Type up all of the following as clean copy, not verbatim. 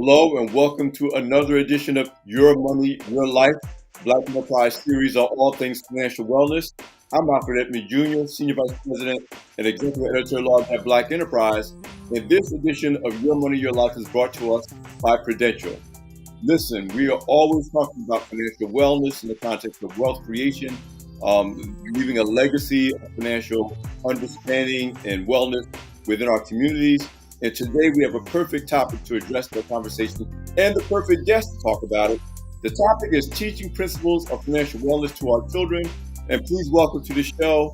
Hello and welcome to another edition of Your Money, Your Life, Black Enterprise series on all things financial wellness. I'm Alfred Edmond Jr., Senior Vice President and Executive Editor-at-Large at Black Enterprise. And this edition of Your Money, Your Life is brought to us by Prudential. Listen, we are always talking about financial wellness in the context of wealth creation, leaving a legacy of financial understanding and wellness within our communities. And today we have a perfect topic to address the conversation and the perfect guest to talk about it. The topic is teaching principles of financial wellness to our children. And please welcome to the show,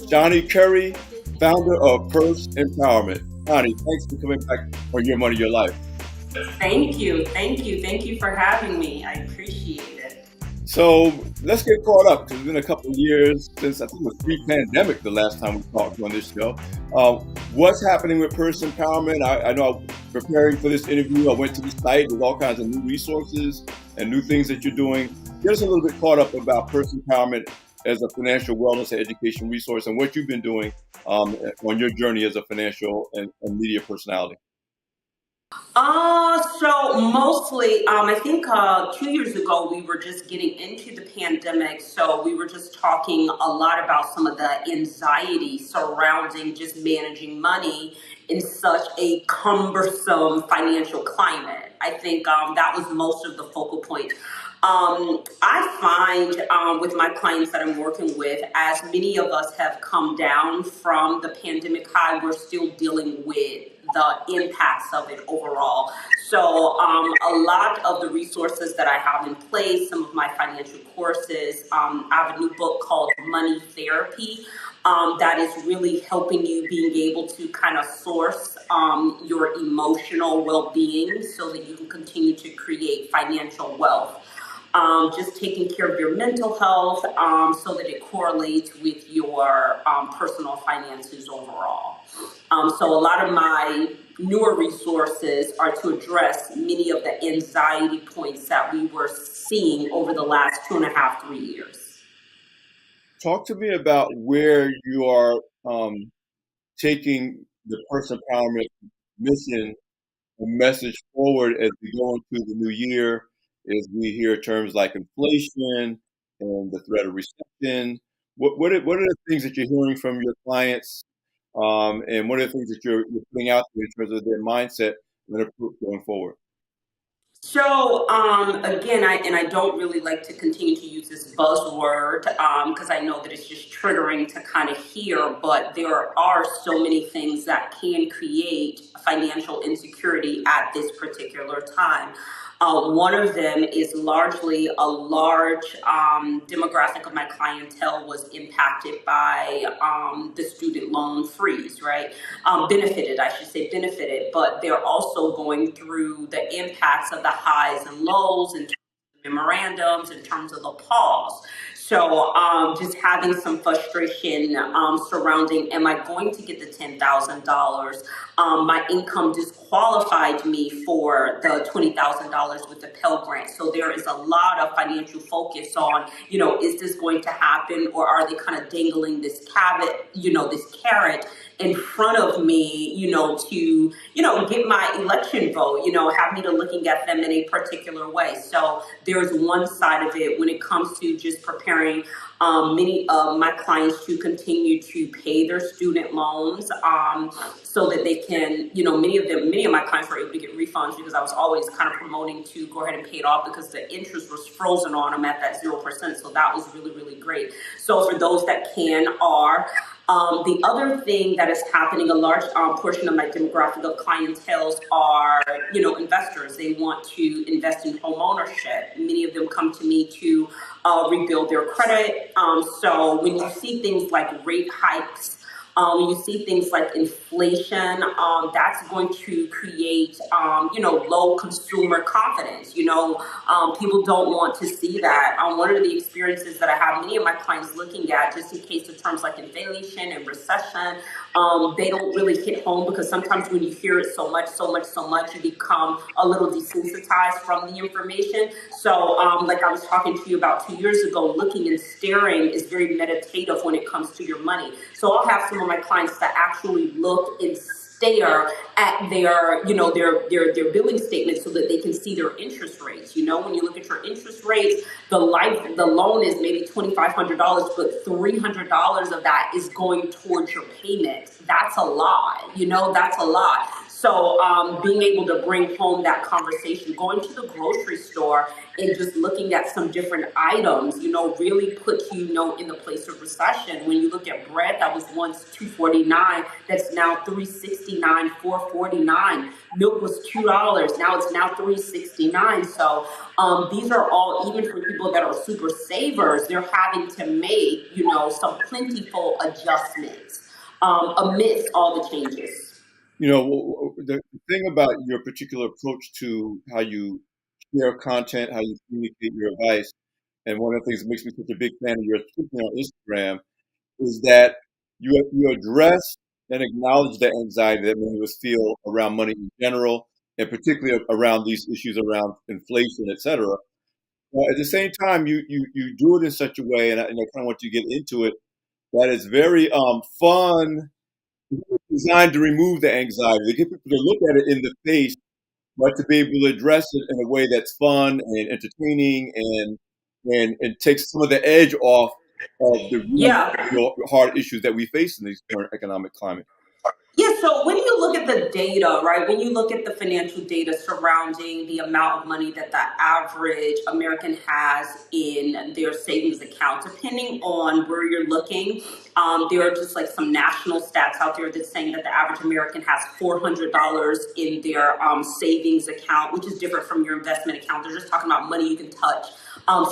Shani Curry, founder of Empowerment. Shani, thanks for coming back on Your Money, Your Life. Thank you. Thank you for having me. I appreciate it. So let's get caught up because it's been a couple of years since I think it was pre-pandemic the last time we talked on this show. What's happening with Person Empowerment? I know preparing for this interview, I went to the site. There's all kinds of new resources and new things that you're doing. Get us a little bit caught up about Person Empowerment as a financial wellness and education resource and what you've been doing on your journey as a financial and media personality. So mostly, I think 2 years ago we were just getting into the pandemic, so we were just talking a lot about some of the anxiety surrounding just managing money in such a cumbersome financial climate. I think that was most of the focal point. I find with my clients that I'm working with, as many of us have come down from the pandemic high, we're still dealing with the impacts of it overall. So a lot of the resources that I have in place, some of my financial courses, I have a new book called Money Therapy that is really helping you being able to kind of source your emotional well-being so that you can continue to create financial wealth. Just taking care of your mental health so that it correlates with your personal finances overall. So a lot of my newer resources are to address many of the anxiety points that we were seeing over the last 2.5, 3 years. Talk to me about where you are taking the Person Empowerment mission and message forward as we go into the new year, as we hear terms like inflation and the threat of recession. What are the things that you're hearing from your clients, and what are the things that you're putting out there in terms of their mindset and approach going forward? So again, I don't really like to continue to use this buzzword because I know that it's just triggering to kind of hear, but there are so many things that can create financial insecurity at this particular time. One of them is largely a large demographic of my clientele was impacted by the student loan freeze, right? Benefited, I should say benefited, but they're also going through the impacts of the highs and lows in terms of memorandums, in terms of the pause. So just having some frustration surrounding, am I going to get the $10,000? My income disqualified me for the $20,000 with the Pell Grant. So there is a lot of financial focus on, is this going to happen, or are they kind of dangling this carrot in front of me, to, get my election vote, have me to looking at them in a particular way. So there's one side of it when it comes to just preparing many of my clients to continue to pay their student loans so that they can, many of my clients were able to get refunds because I was always kind of promoting to go ahead and pay it off because the interest was frozen on them at that 0%. So that was really, really great. So for those that are, the other thing that is happening, a large portion of my demographic of clientele are, investors. They want to invest in home ownership. Many of them come to me to rebuild their credit. So when you see things like rate hikes, when you see things like inflation, that's going to create, low consumer confidence. People don't want to see that. One of the experiences that I have many of my clients looking at, just in case of terms like inflation and recession, they don't really hit home because sometimes when you hear it so much, you become a little desensitized from the information. So like I was talking to you about 2 years ago, looking and staring is very meditative when it comes to your money. So I'll have some of my clients that actually look and stare at their, their billing statement so that they can see their interest rates. When you look at your interest rates, the loan is maybe $2,500, but $300 of that is going towards your payment. That's a lot. That's a lot. So being able to bring home that conversation, going to the grocery store and just looking at some different items, really puts in the place of recession. When you look at bread that was once $2.49, that's now $3.69, $4.49. Milk was $2, now it's now $3.69. So these are all, even for people that are super savers, they're having to make some plentiful adjustments amidst all the changes. The thing about your particular approach to how you share content, how you communicate your advice, and one of the things that makes me such a big fan of your speaking on Instagram is that you address and acknowledge the anxiety that many of us feel around money in general, and particularly around these issues around inflation, et cetera. At the same time, you do it in such a way, and I kind of want you to get into it, that is very fun, designed to remove the anxiety, to get people to look at it in the face, but to be able to address it in a way that's fun and entertaining and takes some of the edge off of the real, Yeah. hard issues that we face in this current economic climate. Yeah, so when you look at the data, right, when you look at the financial data surrounding the amount of money that the average American has in their savings account, depending on where you're looking, there are just like some national stats out there that's saying that the average American has $400 in their savings account, which is different from your investment account. They're just talking about money you can touch.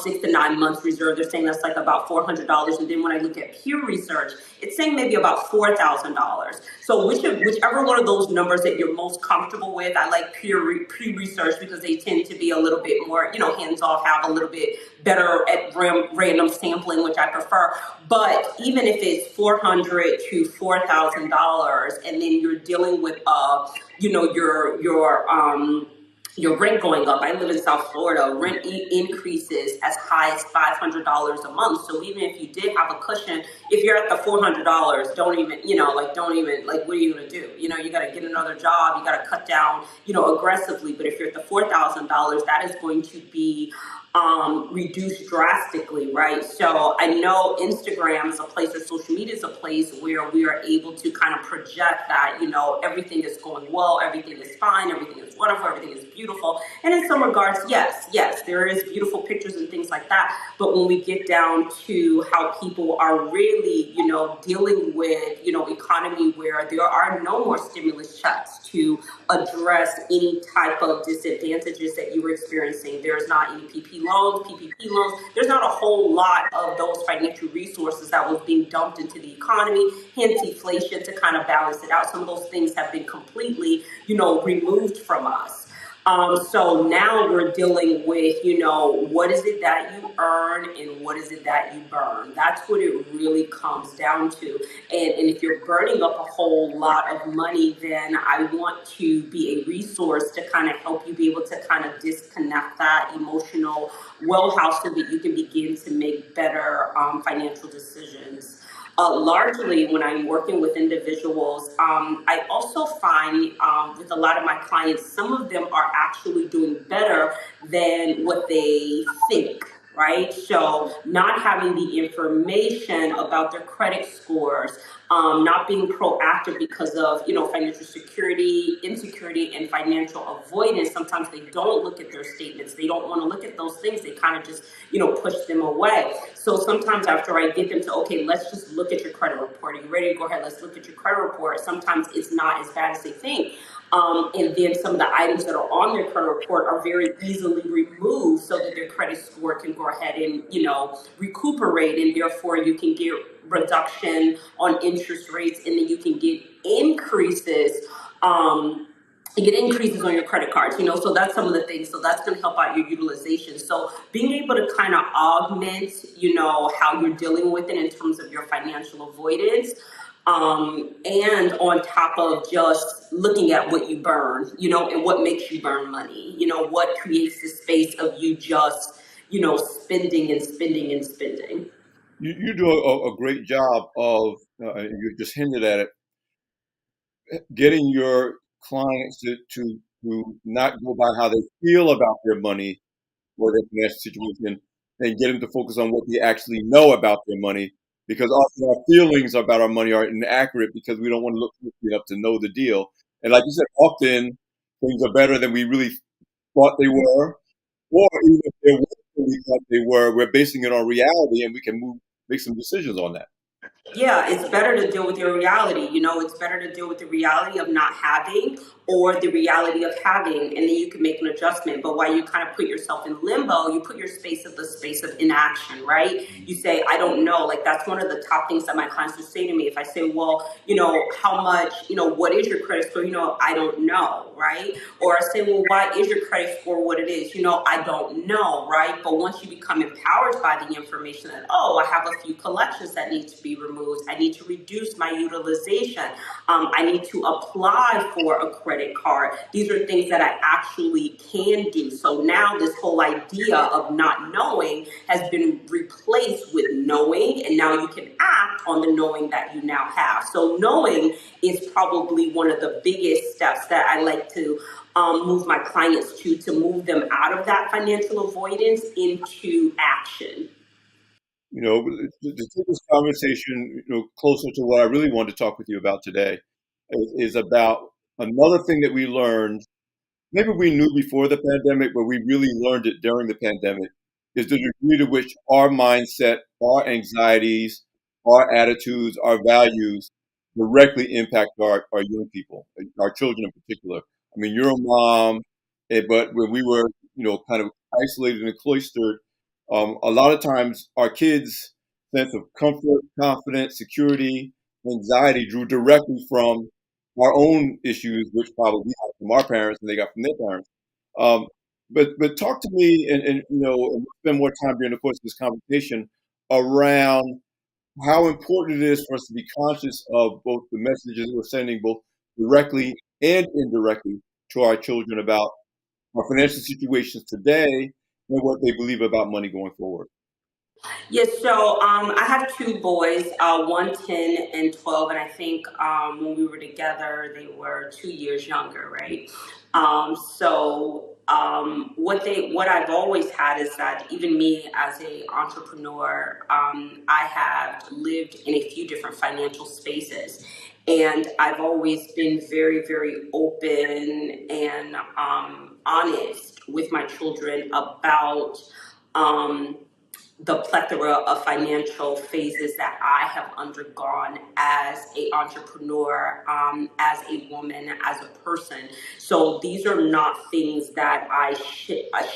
6 to 9 months reserve. They're saying that's like about $400. And then when I look at Pew Research, it's saying maybe about $4,000. So whichever one of those numbers that you're most comfortable with, I like Pew Research because they tend to be a little bit more, hands off, have a little bit better at random sampling, which I prefer. But even if it's $400 to $4,000, and then you're dealing with, your rent going up. I live in South Florida. Rent increases as high as $500 a month. So even if you did have a cushion, if you're at the $400, don't even, what are you going to do? You got to get another job. You got to cut down, aggressively. But if you're at the $4,000, that is going to be reduced drastically, right? So I know Instagram is a place, or social media is a place where we are able to kind of project that, everything is going well, everything is fine, everything is wonderful, everything is beautiful. And in some regards, yes, there is beautiful pictures and things like that. But when we get down to how people are really, dealing with, economy where there are no more stimulus checks to address any type of disadvantages that you were experiencing. There's not any PPP loans. There's not a whole lot of those financial resources that was being dumped into the economy, hence inflation to kind of balance it out. Some of those things have been completely, removed from us. So now we're dealing with, what is it that you earn and what is it that you burn? That's what it really comes down to. And if you're burning up a whole lot of money, then I want to be a resource to kind of help you be able to kind of disconnect that emotional well house so that you can begin to make better financial decisions. Largely, when I'm working with individuals, I also find with a lot of my clients, some of them are actually doing better than what they think, right? So not having the information about their credit scores, not being proactive because of, financial security, insecurity, and financial avoidance. Sometimes they don't look at their statements. They don't want to look at those things. They kind of just, push them away. So sometimes after I get them to, okay, let's just look at your credit report. Are you ready to go ahead? Let's look at your credit report. Sometimes it's not as bad as they think. And then some of the items that are on their credit report are very easily removed so that their credit score can go ahead and, recuperate, and therefore you can get reduction on interest rates, and then you can get increases. You get increases on your credit cards, so that's some of the things. So that's going to help out your utilization. So being able to kind of augment, how you're dealing with it in terms of your financial avoidance. And on top of just looking at what you burn, and what makes you burn money, what creates the space of you just, spending and spending and spending. You do a great job of, you just hinted at it, getting your clients to not go by how they feel about their money or their financial situation, and get them to focus on what they actually know about their money. Because often our feelings about our money are inaccurate because we don't want to look enough to know the deal. And like you said, often things are better than we really thought they were, or even if they're worse than we thought they were, we're basing it on reality, and we can make some decisions on that. Yeah, it's better to deal with your reality. It's better to deal with the reality of not having or the reality of having, and then you can make an adjustment. But while you kind of put yourself in limbo, you put your space at the space of inaction, right? You say, I don't know. Like, that's one of the top things that my clients will say to me. If I say, well, how much, what is your credit score? I don't know, right? Or I say, well, why is your credit score what it is? I don't know, right? But once you become empowered by the information that, oh, I have a few collections that need to be removed, I need to reduce my utilization, I need to apply for a credit card. These are things that I actually can do. So now this whole idea of not knowing has been replaced with knowing, and now you can act on the knowing that you now have. So knowing is probably one of the biggest steps that I like to move my clients to move them out of that financial avoidance into action. To take this conversation, closer to what I really wanted to talk with you about today is about another thing that we learned. Maybe we knew before the pandemic, but we really learned it during the pandemic, is the degree to which our mindset, our anxieties, our attitudes, our values directly impact our young people, our children in particular. I mean, you're a mom, but when we were, kind of isolated and cloistered, a lot of times our kids' sense of comfort, confidence, security, anxiety drew directly from our own issues, which probably we got from our parents and they got from their parents. Um, but talk to me, and we'll spend more time during the course of this conversation around how important it is for us to be conscious of both the messages we're sending, both directly and indirectly, to our children about our financial situations today and what they believe about money going forward. Yes, so I have two boys, one 10 and 12, and I think when we were together, they were 2 years younger, right? What I've always had is that even me as a entrepreneur, I have lived in a few different financial spaces, and I've always been very, very open and honest with my children about. Um, the plethora of financial phases that I have undergone as a entrepreneur, as a woman, as a person. So these are not things that I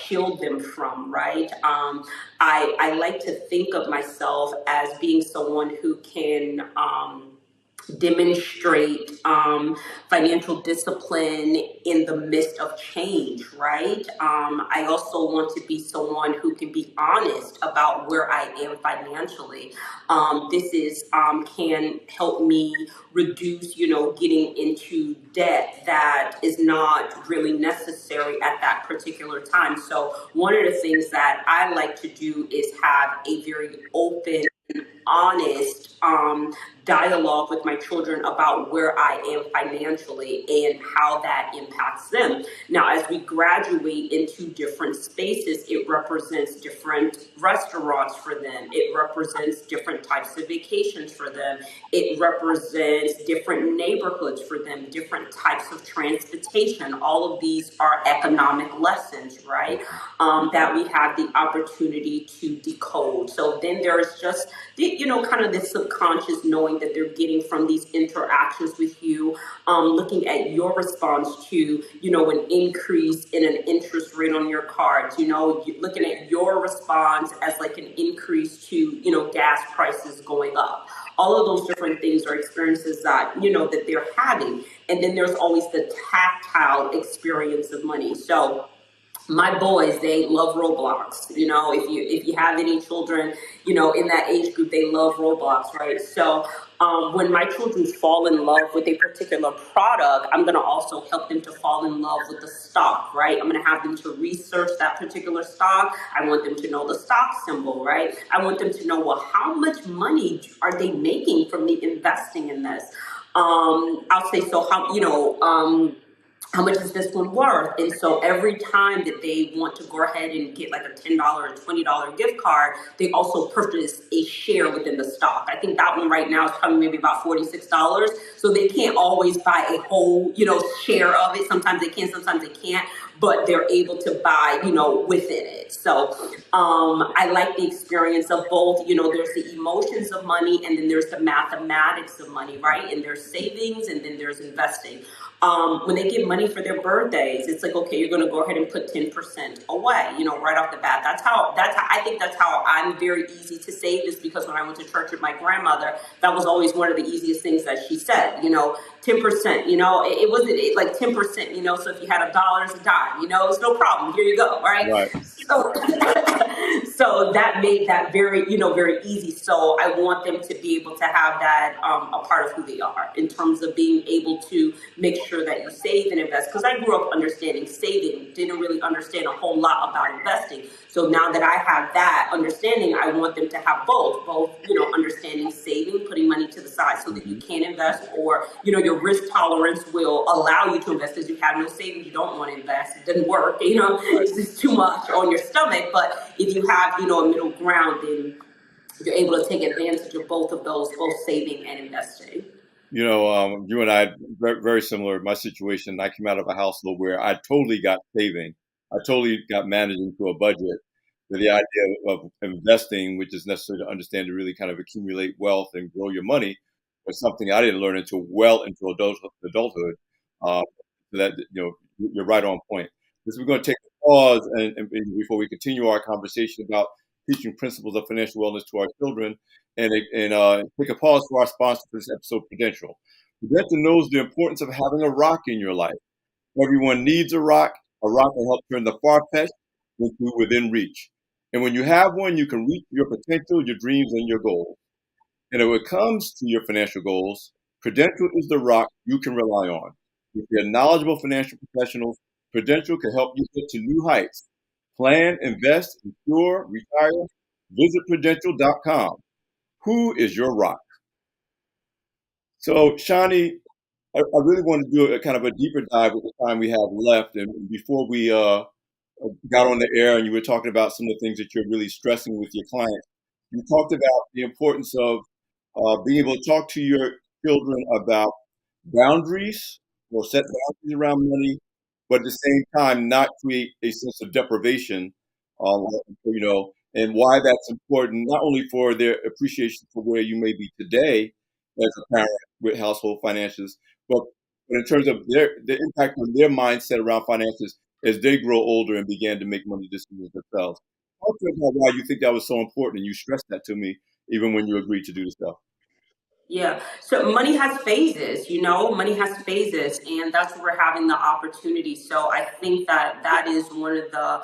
shield them from, right? I like to think of myself as being someone who can demonstrate financial discipline in the midst of change, right? I also want to be someone who can be honest about where I am financially. This can help me reduce, getting into debt that is not really necessary at that particular time. So one of the things that I like to do is have a very open, honest dialogue with my children about where I am financially and how that impacts them. Now, as we graduate into different spaces, it represents different restaurants for them. It represents different types of vacations for them. It represents different neighborhoods for them, different types of transportation. All of these are economic lessons, right? That we have the opportunity to decode. So then there's just, kind of this subconscious knowing that they're getting from these interactions with you, looking at your response to, an increase in an interest rate on your cards, looking at your response as like an increase to, gas prices going up. All of those different things are experiences that, that they're having. And then there's always the tactile experience of money. So my boys, they love Roblox. If you have any children, in that age group, they love Roblox, right? So when my children fall in love with a particular product, I'm going to also help them to fall in love with the stock, right? I'm going to have them to research that particular stock. I want them to know the stock symbol, right? I want them to know, well, how much money are they making from the investing in this? I'll say, so how much is this one worth? And so every time that they want to go ahead and get like a $10 or $20 gift card, they also purchase a share within the stock. I think that one right now is probably maybe about $46. So they can't always buy a whole, share of it. Sometimes they can, sometimes they can't, but they're able to buy, within it. So I like the experience of both. There's the emotions of money, and then there's the mathematics of money, right? And there's savings, and then there's investing. When they get money for their birthdays, it's like, okay, you're going to go ahead and put 10% away, right off the bat. I think that's how I'm very easy to save, is because when I went to church with my grandmother, that was always one of the easiest things that she said, 10%, it wasn't like 10%, so if you had $1, it's a dime, it's no problem. Here you go. Right. Right. So, so that made that very, very easy. So I want them to be able to have that a part of who they are, in terms of being able to make sure that you save and invest. Because I grew up understanding saving, didn't really understand a whole lot about investing. So now that I have that understanding, I want them to have both, understanding saving, putting money to the side so that you can invest, or, your risk tolerance will allow you to invest. Because you have no savings, you don't want to invest. It doesn't work, it's just too much on your stomach. But if you have, a middle ground, then you're able to take advantage of both of those, both saving and investing. You and I, very, very similar. My situation, I came out of a household where I totally got saving. I totally got managing to a budget. But the idea of investing, which is necessary to understand to really kind of accumulate wealth and grow your money, was something I didn't learn until well into adulthood. Uh, so that, you're right on point. This, we're going to take a pause and before we continue our conversation about teaching principles of financial wellness to our children, and take a pause for our sponsor for this episode, Prudential. Prudential knows the importance of having a rock in your life. Everyone needs a rock. A rock can help turn the far-fetched into within reach. And when you have one, you can reach your potential, your dreams, and your goals. And when it comes to your financial goals, Prudential is the rock you can rely on. With their knowledgeable financial professionals, Prudential can help you get to new heights. Plan, invest, insure, retire. Visit Prudential.com. Who is your rock? So, Shani, I really want to do a kind of a deeper dive with the time we have left. And before we got on the air and you were talking about some of the things that you're really stressing with your clients, you talked about the importance of being able to talk to your children about boundaries, or set boundaries around money, but at the same time not create a sense of deprivation, uh, and why that's important, not only for their appreciation for where you may be today as a parent with household finances, but in terms of the impact on their mindset around finances as they grow older and began to make money decisions themselves. Talk to us about why you think that was so important, and you stressed that to me even when you agreed to do the stuff. Yeah. So money has phases, money has phases, and that's where we're having the opportunity. So I think that that is one of the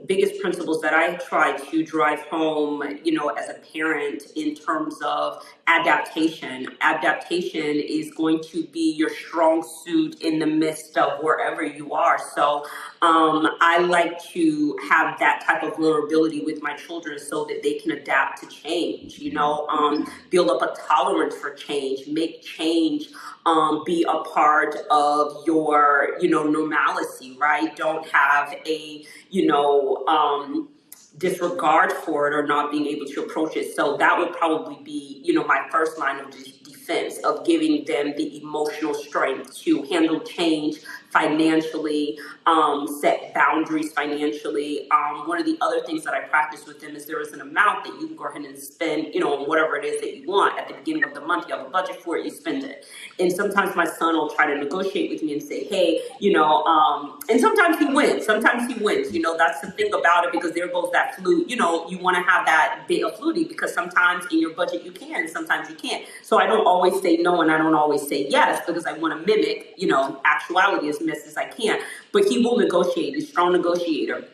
biggest principles that I try to drive home, as a parent, in terms of adaptation. Adaptation is going to be your strong suit in the midst of wherever you are. So I like to have that type of vulnerability with my children so that they can adapt to change, build up a tolerance for change, make change be a part of your, normalcy, right? Don't have a, disregard for it or not being able to approach it. So that would probably be, my first line of defense, of giving them the emotional strength to handle change financially, set boundaries financially. One of the other things that I practice with them is there is an amount that you can go ahead and spend, on whatever it is that you want. At the beginning of the month, you have a budget for it, you spend it. And sometimes my son will try to negotiate with me and say, hey, and sometimes he wins. Sometimes he wins. That's the thing about it, because there goes that flute. You want to have that bit of flutie, because sometimes in your budget you can, and sometimes you can't. So I don't always say no, and I don't always say yes, because I want to mimic, actuality as best as I can. But he will negotiate. He's a strong negotiator.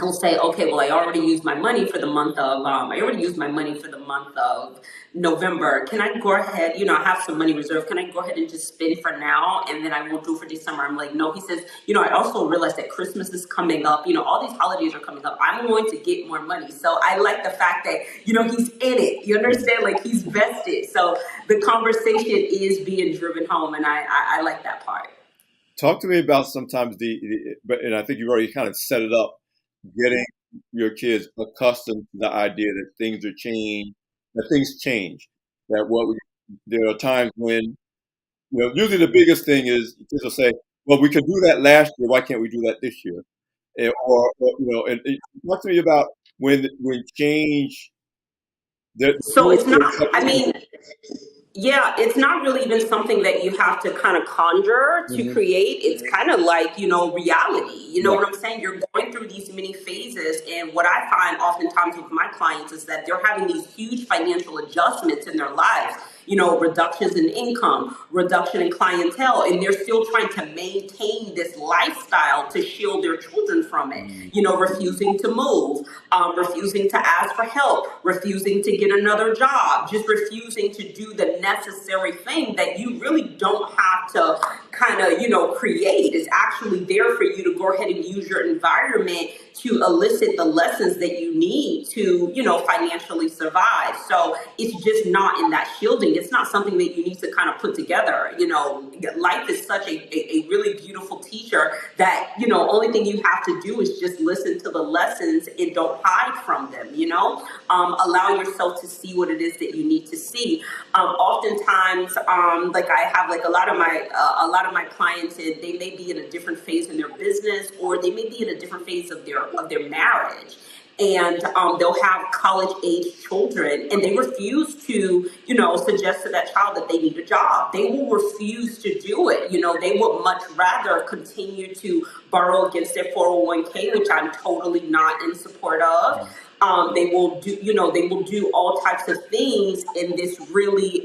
I'll say, okay, well, I already used my money for the month of, I already used my money for the month of November. Can I go ahead, I have some money reserved. Can I go ahead and just spend for now? And then I won't do for December. I'm like, no, he says, I also realize that Christmas is coming up. All these holidays are coming up. I'm going to get more money. So I like the fact that, he's in it. You understand? Like he's vested. So the conversation is being driven home. And I like that part. Talk to me about sometimes and I think you've already kind of set it up, getting your kids accustomed to the idea that things change. There are times when, usually the biggest thing is kids will say, well, we could do that last year. Why can't we do that this year? And talk to me about when change, the So tools it's to not, accept I change. mean, yeah, it's not really even something that you have to kind of conjure to Mhm. create. It's kind of like, reality. You know Yeah. what I'm saying? You're going through these many phases. And what I find oftentimes with my clients is that they're having these huge financial adjustments in their lives. Reductions in income, reduction in clientele, and they're still trying to maintain this lifestyle to shield their children from it. Mm. Refusing to move, refusing to ask for help, refusing to get another job, just refusing to do the necessary thing that you really don't have to kind of, create. Is actually there for you to go ahead and use your environment to elicit the lessons that you need to, financially survive. So it's just not in that shielding. It's not something that you need to kind of put together. Life is such a really beautiful teacher that, only thing you have to do is just listen to the lessons and don't hide from them, allow yourself to see what it is that you need to see. Oftentimes, like I have like a lot of my clients, and they may be in a different phase in their business, or they may be in a different phase of their marriage, and they'll have college age children, and they refuse to suggest to that child that they need a job. They will refuse to do it. They would much rather continue to borrow against their 401k, which I'm totally not in support of. They will do all types of things in this really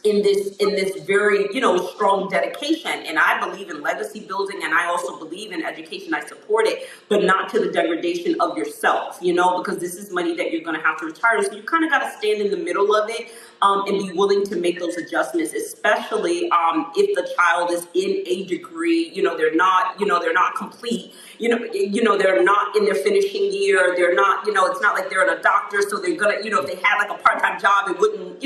in this very strong dedication. And I believe in legacy building, and I also believe in education. I support it, but not to the degradation of yourself, because this is money that you're going to have to retire. So you kind of got to stand in the middle of it, and be willing to make those adjustments, especially if the child is in a degree. They're not complete. They're not in their finishing year. They're not. It's not like they're a doctor, so they're gonna. If they had like a part-time job, it wouldn't.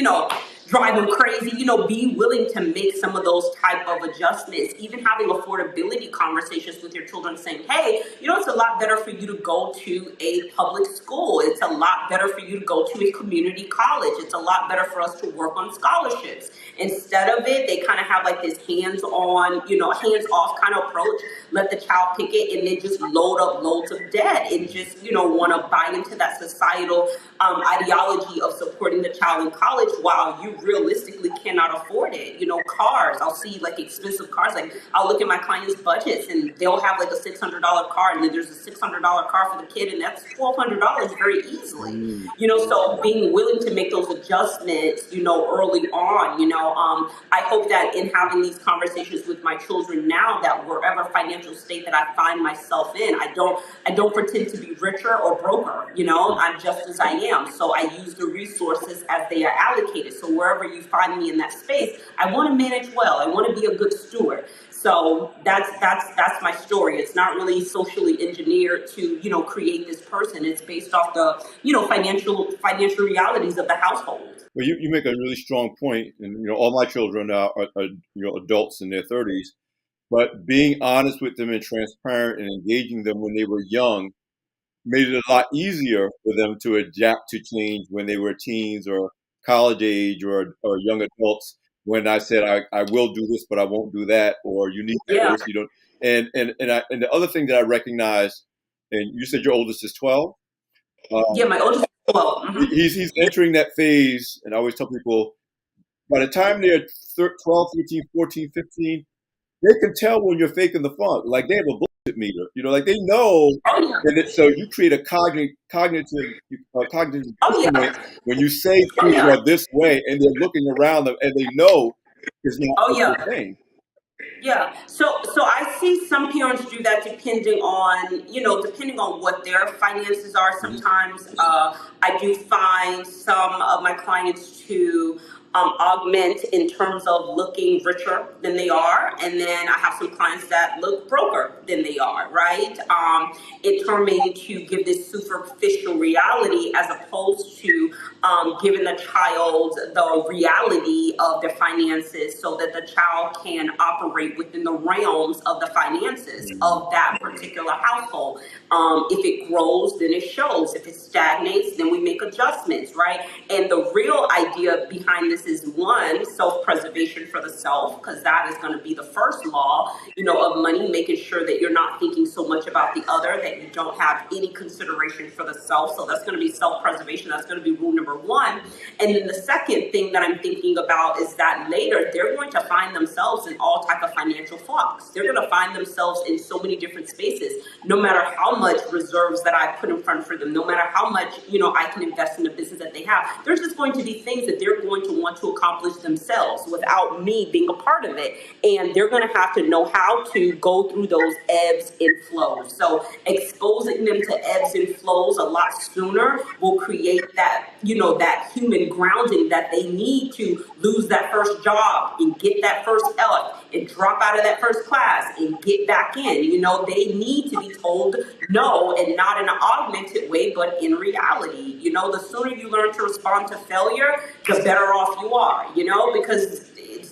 Drive them crazy. Be willing to make some of those type of adjustments. Even having affordability conversations with your children, saying, "Hey, it's a lot better for you to go to a public school. It's a lot better for you to go to a community college. It's a lot better for us to work on scholarships." Instead of it, they kind of have like this hands-on, hands-off kind of approach. Let the child pick it, and then just load up loads of debt, and just want to buy into that societal ideology of supporting the child in college while you realistically cannot afford it. Cars. I'll see like expensive cars. Like I'll look at my clients' budgets, and they'll have like a $600 car, and then there's a $600 car for the kid, and that's $1,200 very easily. Mm. So being willing to make those adjustments, early on. I hope that in having these conversations with my children now, that wherever financial state that I find myself in, I don't pretend to be richer or broker. I'm just as I am. So I use the resources as they are allocated. So wherever you find me in that space, I want to manage well. I want to be a good steward. So that's my story. It's not really socially engineered to create this person. It's based off the financial realities of the household. Well, you make a really strong point, and all my children are adults in their 30s. But being honest with them and transparent and engaging them when they were young made it a lot easier for them to adapt to change when they were teens or college age or young adults. When I said I will do this, but I won't do that, or you need that Yeah. this, you don't. And the other thing that I recognize, and you said your oldest is 12. Yeah, my oldest is 12. He's entering that phase, and I always tell people by the time they're 12, 13, 14, 15, they can tell when you're faking the funk. Like they have a bullshit meter, like they know. Oh yeah. And so you create a cognitive Oh dissonance yeah. when you say Oh things yeah. are this way, and they're looking around them and they know it's not Oh what yeah. you're saying. Yeah. So I see some parents do that depending on, depending on what their finances are. Mhm. Sometimes I do find some of my clients to augment in terms of looking richer than they are, and then I have some clients that look broker than they are, right? Determining to give this superficial reality as opposed to giving the child the reality of their finances so that the child can operate within the realms of the finances Mhm. of that particular household. If it grows, then it shows. If it stagnates, then we make adjustments, right? And the real idea behind this is one, self-preservation for the self, because that is going to be the first law, of money, making sure that you're not thinking so much about the other, that you don't have any consideration for the self. So that's going to be self-preservation. That's going to be rule number one. And then the second thing that I'm thinking about is that later they're going to find themselves in all type of financial flux. They're going to find themselves in so many different spaces, no matter how much reserves that I put in front for them, no matter how much, I can invest in the business that they have. There's just going to be things that they're going to want to accomplish themselves without me being a part of it. And they're going to have to know how to go through those ebbs and flows. So exposing them to ebbs and flows a lot sooner will create that, that human grounding that they need to lose that first job and get that first L and drop out of that first class and get back in. They need to be told no, and not in an augmented way, but in reality. The sooner you learn to respond to failure, the better off you are, because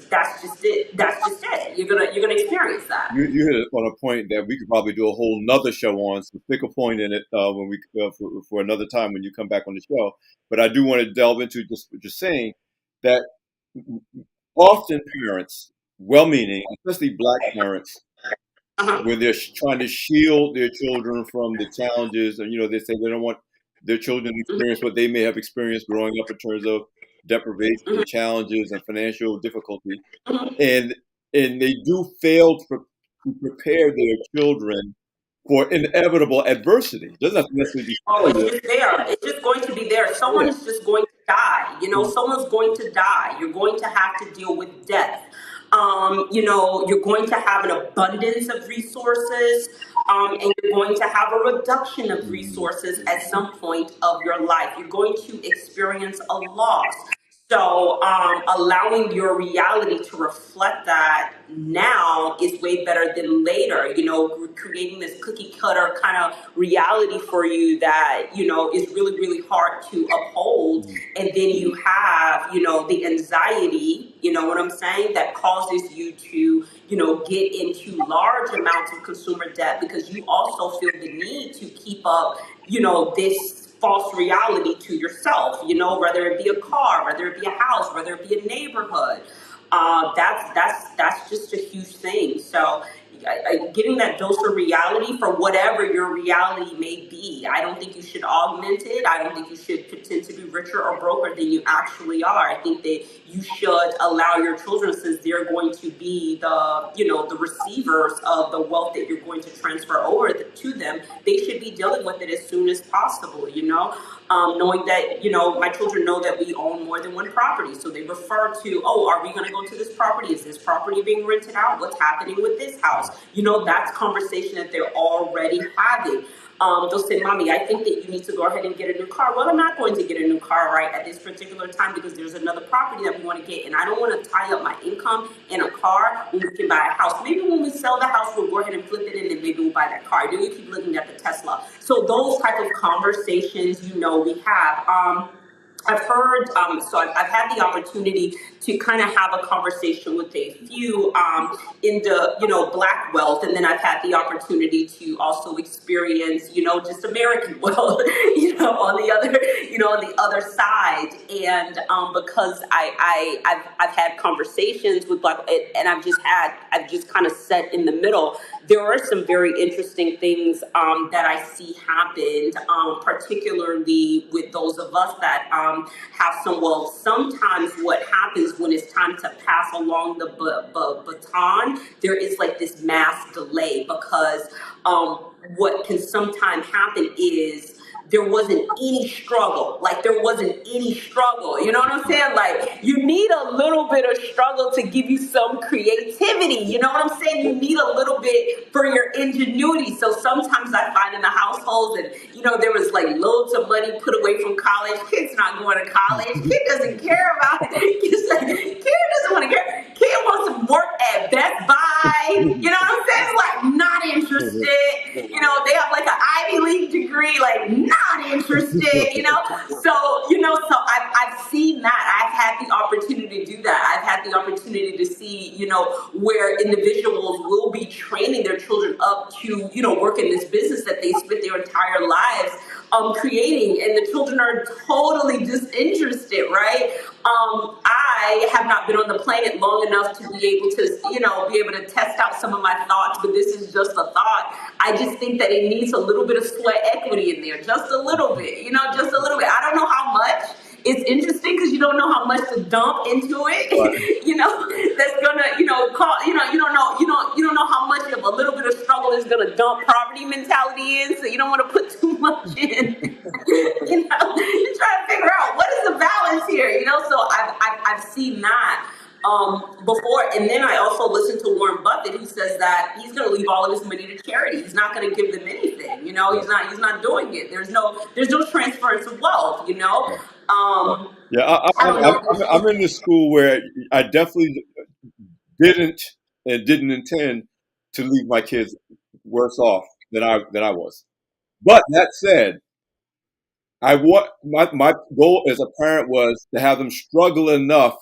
that's just it. That's just it. You're gonna experience that. You hit it on a point that we could probably do a whole nother show on. So pick a point in it when we for another time when you come back on the show. But I do want to delve into just what you're saying that often parents, well-meaning, especially black parents, Uh-huh. when they're trying to shield their children from the challenges, and they say they don't want their children to Mhm, experience what they may have experienced growing up in terms of deprivation mhm, and challenges and financial difficulty, mhm. and they do fail to prepare their children for inevitable adversity. It doesn't have to necessarily be Oh, it's failure. just there. It's just going to be there. Someone Yeah. is just going to die. Someone's going to die. You're going to have to deal with death. You're going to have an abundance of resources, and you're going to have a reduction of Mhm. resources at some point of your life. You're going to experience a loss. So, allowing your reality to reflect that now is way better than later. Creating this cookie cutter kind of reality for you that, is really, really hard to uphold. Mhm. And then you have, the anxiety, you know what I'm saying, that causes you to, get into large amounts of consumer debt because you also feel the need to keep up, this false reality to yourself, whether it be a car, whether it be a house, whether it be a neighborhood. That's just a huge thing. So getting that dose of reality for whatever your reality may be. I don't think you should augment it. I don't think you should pretend to be richer or broker than you actually are. I think that you should allow your children, since they're going to be the receivers of the wealth that you're going to transfer over to them, they should be dealing with it as soon as possible, knowing that, my children know that we own more than one property. So they refer to, oh, are we going to go to this property? Is this property being rented out? What's happening with this house? That's conversation that they're already having. They'll say, Mommy, I think that you need to go ahead and get a new car. Well, I'm not going to get a new car right at this particular time because there's another property that we want to get. And I don't want to tie up my income in a car when we can buy a house. Maybe when we sell the house, we'll go ahead and flip it and then maybe we'll buy that car. Then we keep looking at the Tesla. So those type of conversations, we have. I've heard, so I've had the opportunity to kind of have a conversation with a few in the, Black wealth, and then I've had the opportunity to also experience, just American wealth, on the other side, and because I've had conversations with Black, and I've just kind of set in the middle. There are some very interesting things that I see happened, particularly with those of us that have some wealth. Sometimes what happens when it's time to pass along the baton, there is like this mass delay because what can sometimes happen is there wasn't any struggle. Like there wasn't any struggle. You know what I'm saying? Like you need a little bit of struggle to give you some creativity. You know what I'm saying? You need a little bit for your ingenuity. So sometimes I find in the households, and there was like loads of money put away from college. Kid's not going to college. Kid doesn't care about it. Kid doesn't want to care. Kid wants to work at Best Buy. You know what I'm saying? It's like not interested. They have like an Ivy League degree, like not interested. So I've seen that. I've had the opportunity to do that. I've had the opportunity to see, where individuals will be training their children up to, work in this business that they spent their entire lives creating, and the children are totally disinterested, right? I have not been on the planet long enough to be able to, be able to test out some of my thoughts, but this is just a thought. I just think that it needs a little bit of sweat equity in there, just a little bit, just a little bit. I don't know how much. It's interesting because you don't know how much to dump into it. Right. That's gonna, you don't know how much of a little bit of struggle is gonna dump poverty mentality in. So you don't want to put too much in. You're trying to figure out what is the balance here. So I've seen that before, and then I also listened to Warren Buffett, who says that he's going to leave all of his money to charity. He's not going to give them anything. He's not doing it. There's no transference of wealth. Yeah, I don't know. I'm in this school where I definitely didn't intend to leave my kids worse off than I was. But that said, my goal as a parent was to have them struggle enough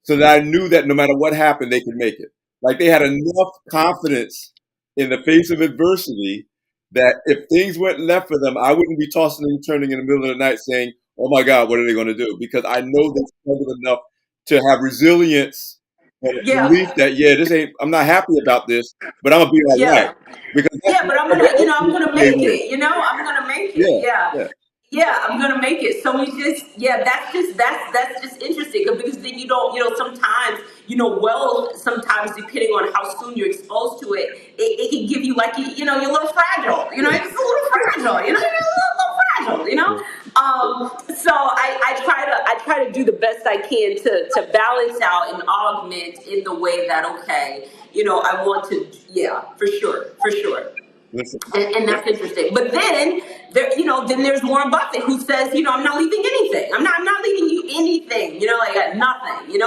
so that I knew that no matter what happened, they could make it. Like they had enough confidence in the face of adversity that if things went left for them, I wouldn't be tossing and turning in the middle of the night saying, "Oh my God, what are they going to do?" Because I know they struggled enough to have resilience and belief Yeah, that I'm not happy about this, but I'm gonna be all right. yeah. Because that's Yeah, but I'm gonna they make win. it. I'm gonna make it. Yeah, Yeah, yeah. yeah, I'm gonna make it. So that's just interesting because then sometimes well, sometimes depending on how soon you're exposed to it, it can give you like you're a little fragile. It's a little fragile. You're a little fragile. So I try to do the best I can to balance out and augment in the way that okay, I want to, yeah, for sure, for sure. Listen, And that's interesting. But then then there's Warren Buffett who says, I'm not leaving anything. I'm not leaving you anything. I got nothing.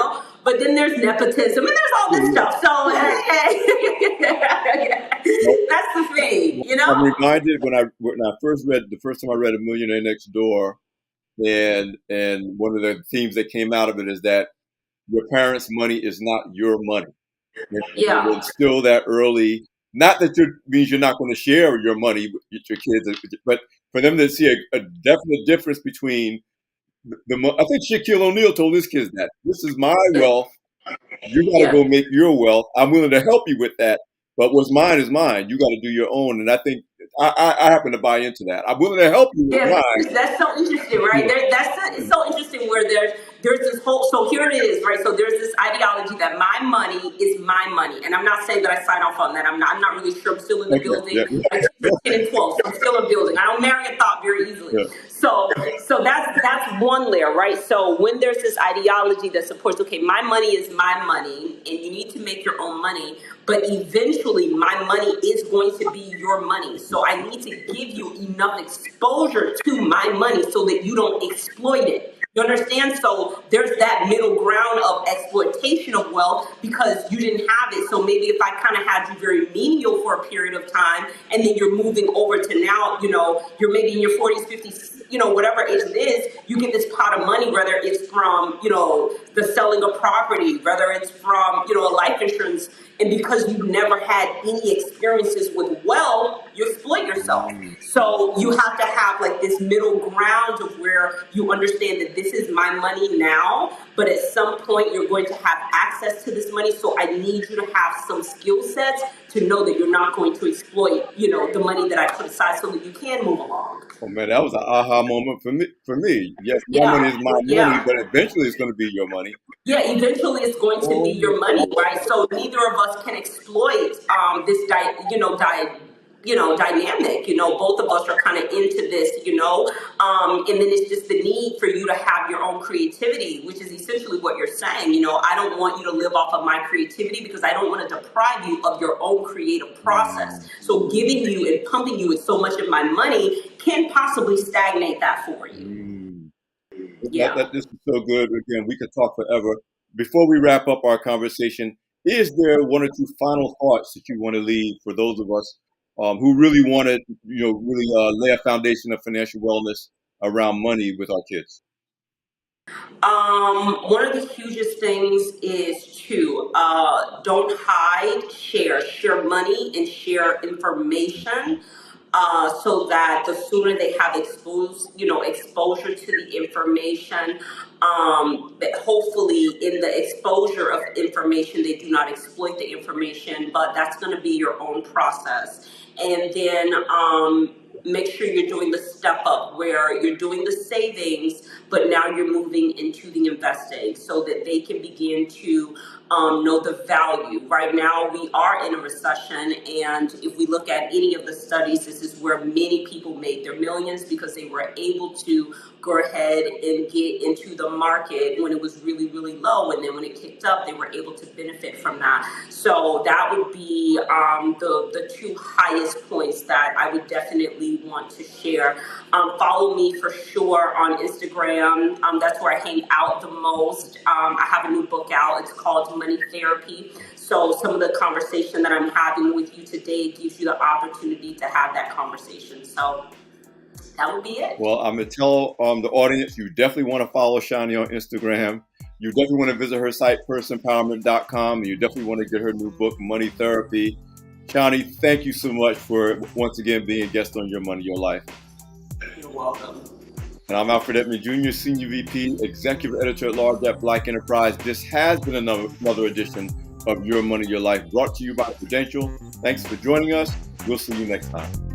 But then there's nepotism and there's all this stuff. So that's the thing. I'm reminded when I first read the first time I read A Millionaire Next Door, and one of the themes that came out of it is that your parents' money is not your money. And Yeah, instill that early. Not that it means you're not going to share your money with your kids, but for them to see a definite difference between I think Shaquille O'Neal told his kids that this is my wealth. You got to yeah. go make your wealth. I'm willing to help you with that, but what's mine is mine. You got to do your own. And I think I happen to buy into that. I'm willing to help you with Yeah, mine. that's so interesting, right? It's so interesting where there's this whole, so here it is, right? So there's this ideology that my money is my money, and I'm not saying that I sign off on that. I'm not really sure. I'm still in the Okay. building. Yeah. My kids are 10 and 12, so I'm still in building. I don't marry a thought very easily. Yeah. So that's one layer, right? So when there's this ideology that supports, okay, my money is my money, and you need to make your own money, but eventually my money is going to be your money. So I need to give you enough exposure to my money so that you don't exploit it. You understand? So there's that middle ground of exploitation of wealth because you didn't have it. So maybe if I kind of had you very menial for a period of time and then you're moving over to now, you're maybe in your 40s, 50s, whatever age it is, you get this pot of money, whether it's from, the selling of property, whether it's from, a life insurance. And because you've never had any experiences with wealth, you exploit yourself. So you have to have like this middle ground of where you understand that this is my money now, but at some point you're going to have access to this money. So I need you to have some skill sets to know that you're not going to exploit, the money that I put aside so that you can move along. Oh man, that was an aha moment for me. For me, yes, my money Yeah, is my money, yeah. but eventually it's going to be your money. Yeah, eventually it's going to be Oh, your money, right? So neither of us can exploit this diet, dynamic. Both of us are kind of into this, and then it's just the need for you to have your own creativity, which is essentially what you're saying. I don't want you to live off of my creativity because I don't want to deprive you of your own creative process. So giving you and pumping you with so much of my money can possibly stagnate that for you. Yeah. This is so good. Again, we could talk forever. Before we wrap up our conversation, is there one or two final thoughts that you want to leave for those of us who really want to, really lay a foundation of financial wellness around money with our kids? One of the hugest things is to don't hide, share money and share information, so that the sooner they have exposure to the information, that hopefully in the exposure of information they do not exploit the information, but that's going to be your own process. And then make sure you're doing the step up where you're doing the savings, but now you're moving into the investing so that they can begin to know the value. Right now, we are in a recession, and if we look at any of the studies, this is where many people made their millions because they were able to go ahead and get into the market when it was really, really low, and then when it kicked up, they were able to benefit from that. So that would be the two highest points that I would definitely want to share. Follow me for sure on Instagram. That's where I hang out the most. I have a new book out. It's called Money Therapy. So some of the conversation that I'm having with you today gives you the opportunity to have that conversation. So that would be it. Well, I'm going to tell the audience, you definitely want to follow Shani on Instagram. You definitely want to visit her site, personempowerment.com, and you definitely want to get her new book, Money Therapy. Shani, thank you so much for once again being a guest on Your Money, Your Life. You're welcome. And I'm Alfred Edmond Jr., Senior VP, Executive Editor at Large at Black Enterprise. This has been another edition of Your Money, Your Life, brought to you by Prudential. Thanks for joining us. We'll see you next time.